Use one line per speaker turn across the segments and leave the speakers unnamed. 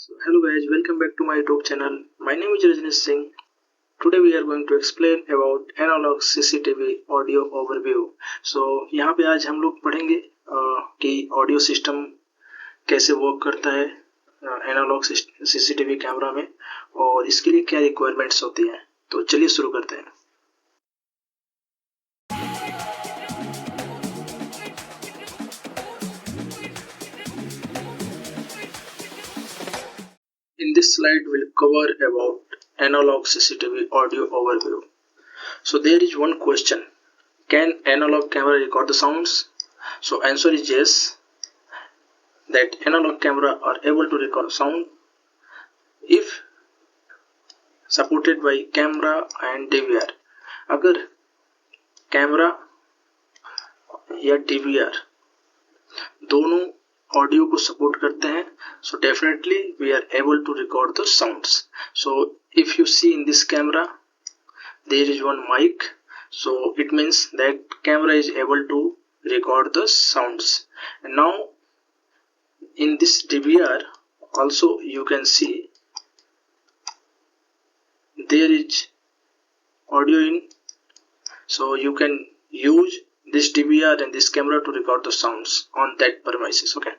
So hello guys, welcome back to my YouTube channel. My name is Rajneesh Singh. Today we are going to explain about analog CCTV audio overview. So यहाँ पे आज हम लोग पढ़ेंगे कि audio system कैसे work करता है एनालॉग सीसीटीवी कैमरा में और इसके लिए क्या रिक्वायरमेंट्स होती हैं। तो चलिए शुरू करते हैं। In this slide we'll cover about analog CCTV audio overview. So there is one question. Can analog camera record the sounds? So answer is yes. That analog camera are able to record sound if supported by camera and DVR. अगर camera या DVR दोनों audio को support करते हैं, so definitely we are able to record the sounds. So if you see in this camera there is one mic, so it means that camera is able to record the sounds. And now in this DVR also you can see there is audio in, so you can use this DVR and this camera to record the sounds on that premises. Okay,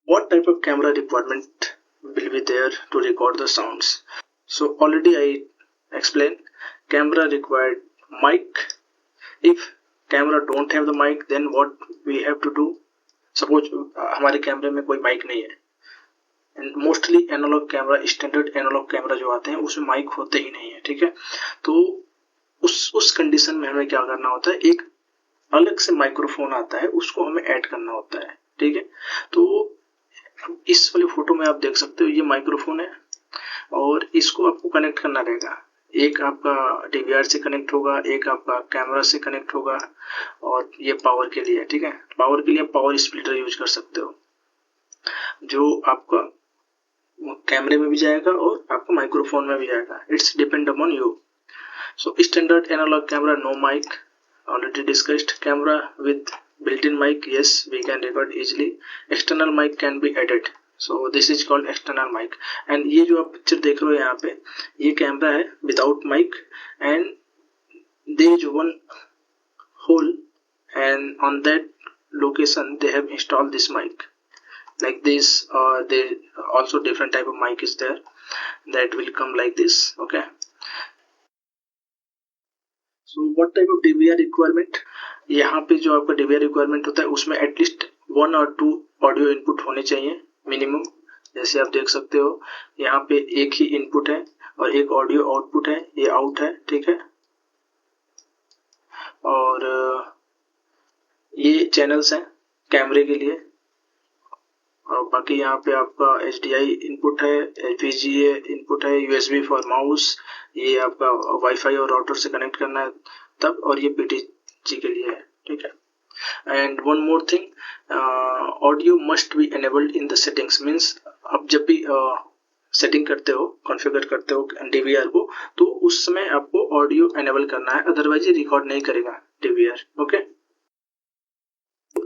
what type of camera requirement will be there to record the sounds? So already I explained, camera required mic. If camera don't have the mic, then what we have to do? Suppose हमारे कैमरे में कोई mic नहीं है, and mostly analog camera, standard analog camera जो आते हैं उसमें माइक होते ही नहीं है, ठीक है। तो उस कंडीशन में हमें क्या करना होता है, एक अलग से माइक्रोफोन आता है, उसको हमें ऐड करना होता है, ठीक है। तो इस वाले फोटो में आप देख सकते हो ये माइक्रोफोन है और इसको आपको कनेक्ट करना रहेगा। एक आपका डीवीआर से कनेक्ट होगा, एक आपका कैमरा से कनेक्ट होगा और ये पावर के लिए, ठीक है। पावर के लिए पावर स्प्लिटर यूज कर सकते हो जो आपका कैमरे में भी जाएगा और आपका माइक्रोफोन में भी जाएगा। It's depend upon you. So standard analog camera, no mic, already discussed. Camera with built-in mic, yes, we can record easily. External mic can be added, so this is called external mic. And ये जो आप picture देख रहे हो यहाँ पे, ये camera है without mic and there is one hole and on that location they have installed this mic like this. There also different type of mic is there that will come like this. Okay. So what type of DVR requirement? यहाँ पे जो आपका DVR requirement होता है उसमें at least 1 और 2 audio input होने चाहिए मिनिमम। जैसे आप देख सकते हो यहाँ पे एक ही इनपुट है और एक ऑडियो आउटपुट है, ये आउट है, ठीक है। और ये चैनल्स हैं कैमरे के लिए और बाकी यहाँ पे आपका HDI इनपुट है, VGA इनपुट है, USB फॉर माउस, ये आपका वाईफाई और राउटर से कनेक्ट करना है तब, और ये PTG के लिए है, ठीक है। And one more thing, audio must be enabled in the settings. Means आप जब भी सेटिंग करते हो, कॉन्फ़िगर करते हो DVR को, तो उस समय आपको ऑडियो एनेबल करना है, अदरवाइज ये रिकॉर्ड नहीं करेगा DVR। Okay,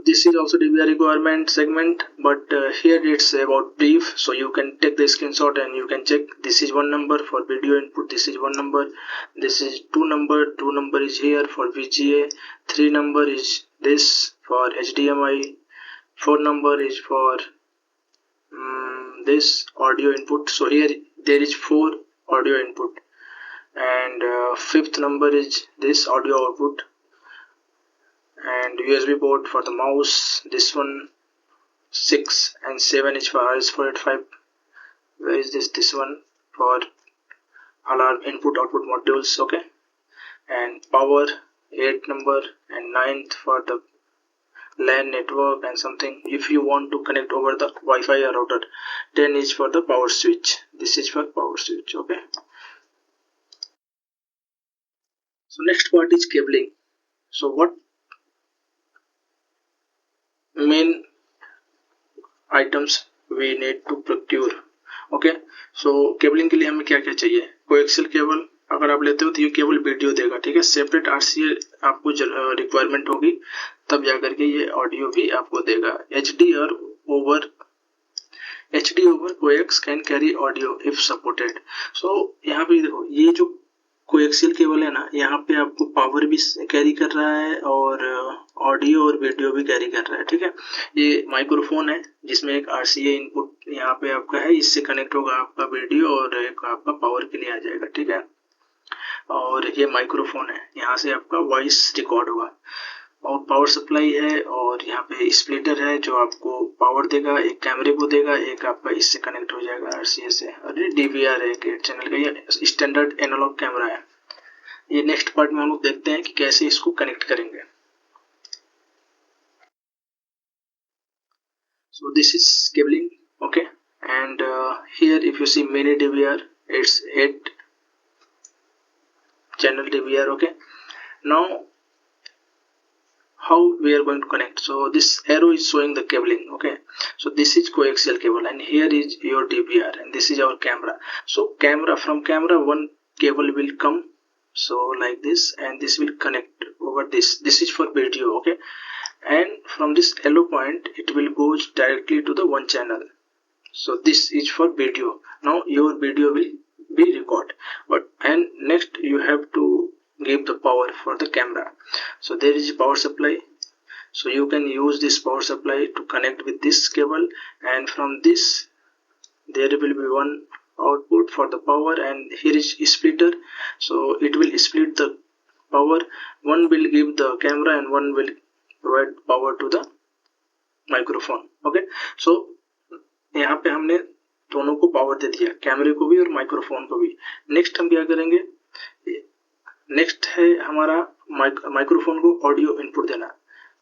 this is also DVR requirement segment, but here it's about brief, so you can take the screenshot and you can check. This is one number for video input, this is one number, this is two number is here for VGA, 3 number is this for HDMI, 4 number is for this audio input. So here there is 4 audio input and 5th number is this audio output, and USB port for the mouse. This one 6 and 7 is for RS485. Where is this one for all our input output modules. Okay, and power 8 number and 9th for the LAN network and something. If you want to connect over the Wi-Fi or router, 10 is for the power switch. This is for power switch. Okay, so next part is cabling. So what main items we need to procure? Okay, so cabling के लिए हमें क्या क्या चाहिए? Coaxial cable अगर आप लेते हो तो ये केबल वीडियो देगा, ठीक है। सेपरेट RCA आपको रिक्वायरमेंट होगी, तब जाकर के ये ऑडियो भी आपको देगा। HD और over HD over coax can carry audio if supported. So यहाँ पे देखो ये जो कोएक्सियल केबल है ना, यहाँ पे आपको पावर भी कैरी कर रहा है और ऑडियो और वीडियो भी कैरी कर रहा है। ठीक है, ये माइक्रोफोन है जिसमें एक RCA इनपुट यहाँ पे आपका है, इससे कनेक्ट होगा आपका वीडियो और एक आपका पावर के लिए आ जाएगा। ठीक है, और ये माइक्रोफोन है, यहाँ से आपका वॉइस रिकॉर्ड होगा और पावर सप्लाई है और यहाँ पे स्प्लिटर है जो आपको पावर देगा, एक कैमरे को देगा, एक आपका इससे कनेक्ट हो जाएगा RCA से, और ये DVR है 8 चैनल का, ये स्टैंडर्ड एनालॉग कैमरा है। ये नेक्स्ट पार्ट में हम लोग देखते हैं कि कैसे इसको कनेक्ट करेंगे। So this is cabling, okay, and here if you see mini DVR, it's 8 channel DVR, okay. Now how we are going to connect? So this arrow is showing the cabling, okay. So this is coaxial cable and here is your DVR and this is our camera. So from camera one cable will come, so like this, and this will connect over this is for video, okay, and from this yellow point it will go directly to the one channel. So this is for video. Now your video will be recorded, but and next you have to give the power for the camera. So there is a power supply, so you can use this power supply to connect with this cable, and from this there will be one output for the power, and here is a splitter, so it will split the power. One will give the camera and one will provide power to the microphone, okay. So यहाँ पे हमने दोनों को power दे दिया, कैमरे को भी और माइक्रोफोन को भी। नेक्स्ट हम क्या करेंगे, नेक्स्ट है हमारा माइक्रोफोन को ऑडियो इनपुट देना।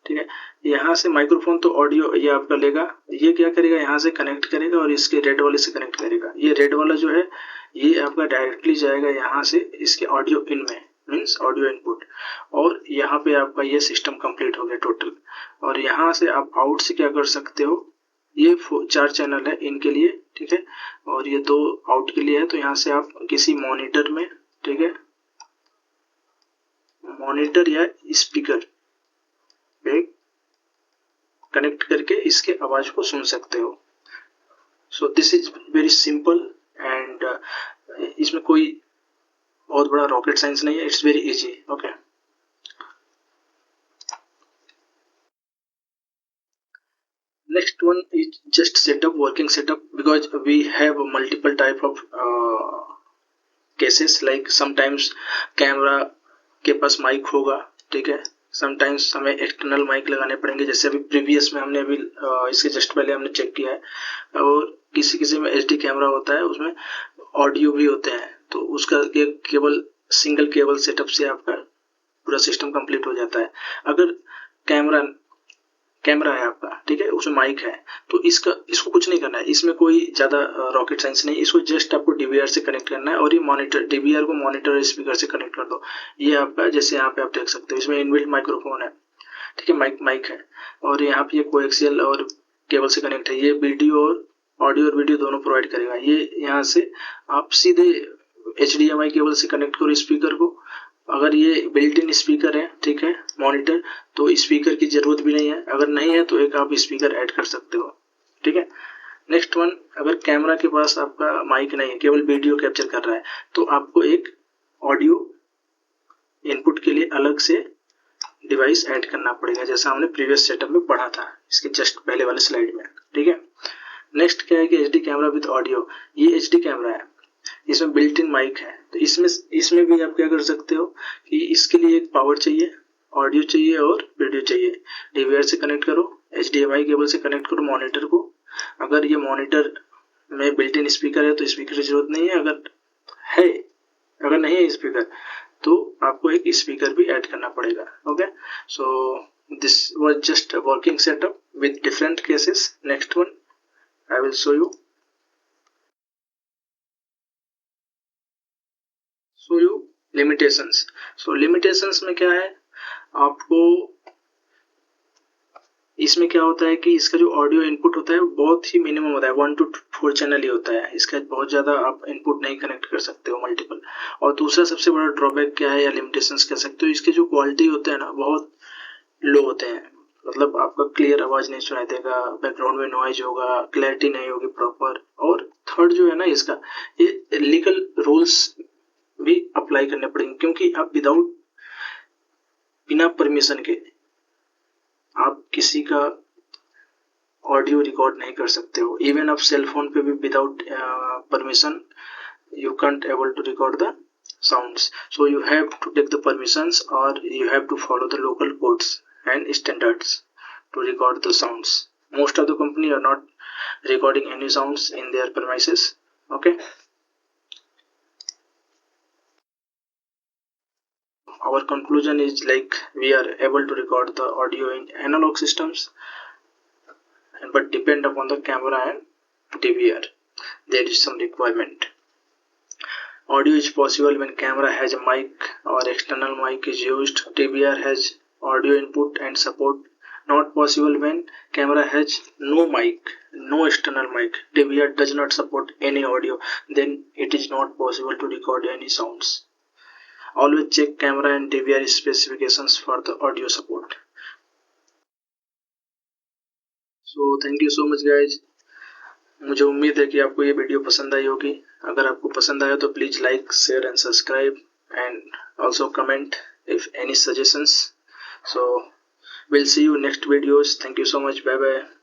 ठीक है, यहाँ से माइक्रोफोन तो ऑडियो ये आपका लेगा, ये क्या करेगा, यहाँ से कनेक्ट करेगा और इसके रेड वाले से कनेक्ट करेगा। ये रेड वाला जो है ये आपका डायरेक्टली जाएगा यहाँ से इसके ऑडियो इन में, मीन्स ऑडियो इनपुट, और यहाँ पे आपका ये सिस्टम कंप्लीट हो गया टोटल। और यहाँ से आप आउट से क्या कर सकते हो, ये 4 चैनल है इनके लिए, ठीक है, और ये 2 आउट के लिए है। तो यहाँ से आप किसी मॉनिटर में, ठीक है, मॉनिटर या स्पीकर पे कनेक्ट करके इसके आवाज को सुन सकते हो। So this is very simple and इसमें कोई बहुत बड़ा रॉकेट साइंस नहीं है, it's very easy, okay. Next one is just setup, working setup, because we have multiple type of cases, like sometimes camera के पास माइक होगा, ठीक है, समटाइम्स हमें एक्सटर्नल माइक लगाने पड़ेंगे, जैसे अभी प्रीवियस में हमने अभी इसके जस्ट पहले हमने चेक किया है। और किसी किसी में HD कैमरा होता है, उसमें ऑडियो भी होते हैं, तो उसका केवल सिंगल केबल सेटअप से आपका पूरा सिस्टम कंप्लीट हो जाता है। अगर कैमरा है आपका, ठीक है, उसमें माइक है, तो इसको कुछ नहीं करना है, इसमें कोई ज्यादा रॉकेट साइंस नहीं, इसको जस्ट आपको DVR से कनेक्ट करना है और ये मॉनिटर, DVR को मॉनिटर और स्पीकर से कनेक्ट कर दो। ये आपका, जैसे यहाँ पे आप देख सकते हो, इसमें इनबिल्ट माइक्रोफोन है, ठीक है, माइक है, और यहाँ पे ये कोएक्सियल और केबल से कनेक्ट है। ये वीडियो और ऑडियो और वीडियो दोनों प्रोवाइड करेगा। ये यहाँ से आप सीधे HDMI केबल से कनेक्ट करो स्पीकर को। अगर ये बिल्ट इन स्पीकर है, ठीक है, मॉनिटर, तो स्पीकर की जरूरत भी नहीं है। अगर नहीं है तो एक आप स्पीकर ऐड कर सकते हो, ठीक है। नेक्स्ट वन, अगर कैमरा के पास आपका माइक नहीं है, केवल वीडियो कैप्चर कर रहा है, तो आपको एक ऑडियो इनपुट के लिए अलग से डिवाइस ऐड करना पड़ेगा, जैसा हमने प्रीवियस सेटअप में पढ़ा था इसके जस्ट पहले वाले स्लाइड में, ठीक है। नेक्स्ट क्या है कि HD कैमरा विद ऑडियो। ये HD कैमरा है, इसमें बिल्ट इन माइक है, तो इसमें भी आप क्या कर सकते हो कि इसके लिए एक पावर चाहिए, ऑडियो चाहिए और वीडियो चाहिए। DVR से कनेक्ट करो, HDMI केबल से कनेक्ट करो मॉनिटर को। अगर ये मॉनिटर में बिल्ट इन स्पीकर है तो स्पीकर की जरूरत नहीं है, अगर नहीं है स्पीकर तो आपको एक स्पीकर भी ऐड करना पड़ेगा, okay. So this was just a working setup with different cases. Next one I will show you limitations. So limitations में क्या है, आपको इसमें क्या होता है कि इसका जो ऑडियो इनपुट होता है वो बहुत ही मिनिमम होता है, 1 to 4 चैनल ही होता है, इसका बहुत ज्यादा आप इनपुट नहीं कनेक्ट कर सकते हो मल्टीपल। और दूसरा सबसे बड़ा ड्रॉबैक क्या है या लिमिटेशंस कह सकते हो, इसके जो क्वालिटी होते हैं ना बहुत लो होते हैं। मतलब आपका क्लियर आवाज नहीं सुनाई देगा, बैकग्राउंड में नॉइज होगा, क्लैरिटी नहीं होगी प्रॉपर। और थर्ड जो है ना इसका, ये लीगल रूल्स भी अप्लाई करने पड़ेंगे, क्योंकि आप विदाउट, बिना परमिशन के आप किसी का ऑडियो रिकॉर्ड नहीं कर सकते हो। इवन आप सेल फोन पे भी without permission you can't able to record the sounds. So you have to take the permissions, or you have to follow the local codes and standards to record the sounds. Most of the company are not recording any sounds in their premises. Okay, our conclusion is like we are able to record the audio in analog systems, but depend upon the camera and DVR. There is some requirement. Audio is possible when camera has a mic or external mic is used. DVR has audio input and support. Not possible when camera has no mic, no external mic. DVR does not support any audio. Then it is not possible to record any sounds. Always check camera and DVR specifications for the audio support. So thank you so much guys. मुझे उम्मीद है कि आपको ये video पसंद आई होगी। अगर आपको पसंद आया तो please like, share and subscribe, and also comment if any suggestions. So we'll see you next videos. Thank you so much. Bye bye.